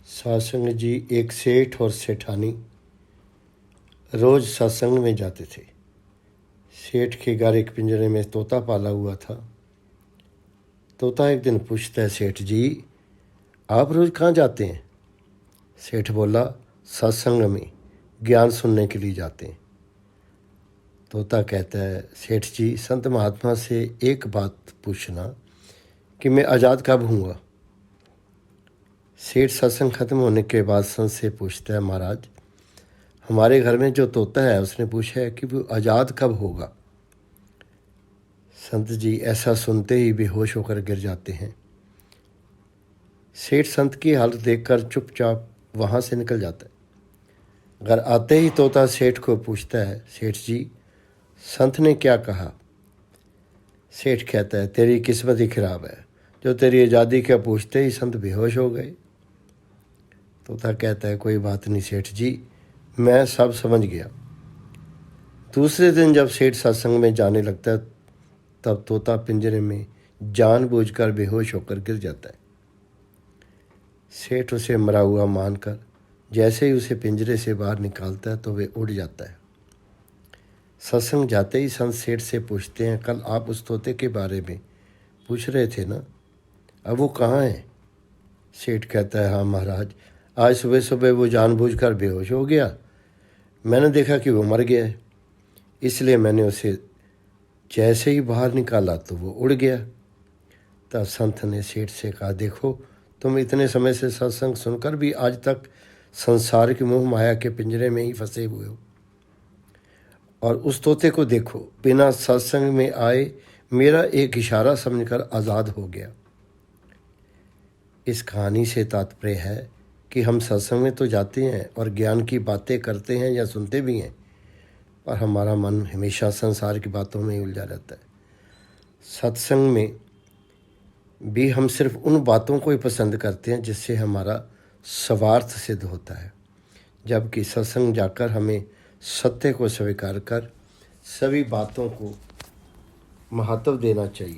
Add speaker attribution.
Speaker 1: सत्संग जी एक सेठ और सेठानी रोज सत्संग में जाते थे। सेठ के घर एक पिंजरे में तोता पाला हुआ था। तोता एक दिन पूछता है, सेठ जी आप रोज कहाँ जाते हैं? सेठ बोला, सत्संग में ज्ञान सुनने के लिए जाते हैं। तोता कहता है, सेठ जी संत महात्मा से एक बात पूछना कि मैं आज़ाद कब हूँगा? सेठ सत्संग खत्म होने के बाद संत से पूछता है, महाराज हमारे घर में जो तोता है उसने पूछा है कि वो आज़ाद कब होगा। संत जी ऐसा सुनते ही बेहोश होकर गिर जाते हैं। सेठ संत की हालत देखकर चुपचाप वहाँ से निकल जाता है। घर आते ही तोता सेठ को पूछता है, सेठ जी संत ने क्या कहा? सेठ कहता है, तेरी किस्मत ही खराब है, जो तेरी आज़ादी का पूछते ही संत बेहोश हो गए। तोता कहता है, कोई बात नहीं सेठ जी, मैं सब समझ गया। दूसरे दिन जब सेठ सत्संग में जाने लगता है तब तोता पिंजरे में जानबूझकर बेहोश होकर गिर जाता है। सेठ उसे मरा हुआ मानकर जैसे ही उसे पिंजरे से बाहर निकालता है तो वे उड़ जाता है। सत्संग जाते ही संत सेठ से पूछते हैं, कल आप उस तोते के बारे में पूछ रहे थे ना, अब वो कहाँ है? सेठ कहता है, हाँ महाराज, आज सुबह सुबह वो जानबूझकर बेहोश हो गया। मैंने देखा कि वो मर गया है, इसलिए मैंने उसे जैसे ही बाहर निकाला तो वो उड़ गया। तब संत ने सेठ से कहा, देखो तुम इतने समय से सत्संग सुनकर भी आज तक संसार की मोह माया के पिंजरे में ही फंसे हुए हो, और उस तोते को देखो बिना सत्संग में आए मेरा एक इशारा समझकर आज़ाद हो गया। इस कहानी से तात्पर्य है कि हम सत्संग में तो जाते हैं और ज्ञान की बातें करते हैं या सुनते भी हैं, पर हमारा मन हमेशा संसार की बातों में ही उलझा रहता है। सत्संग में भी हम सिर्फ उन बातों को ही पसंद करते हैं जिससे हमारा स्वार्थ सिद्ध होता है, जबकि सत्संग जाकर हमें सत्य को स्वीकार कर सभी बातों को महत्व देना चाहिए।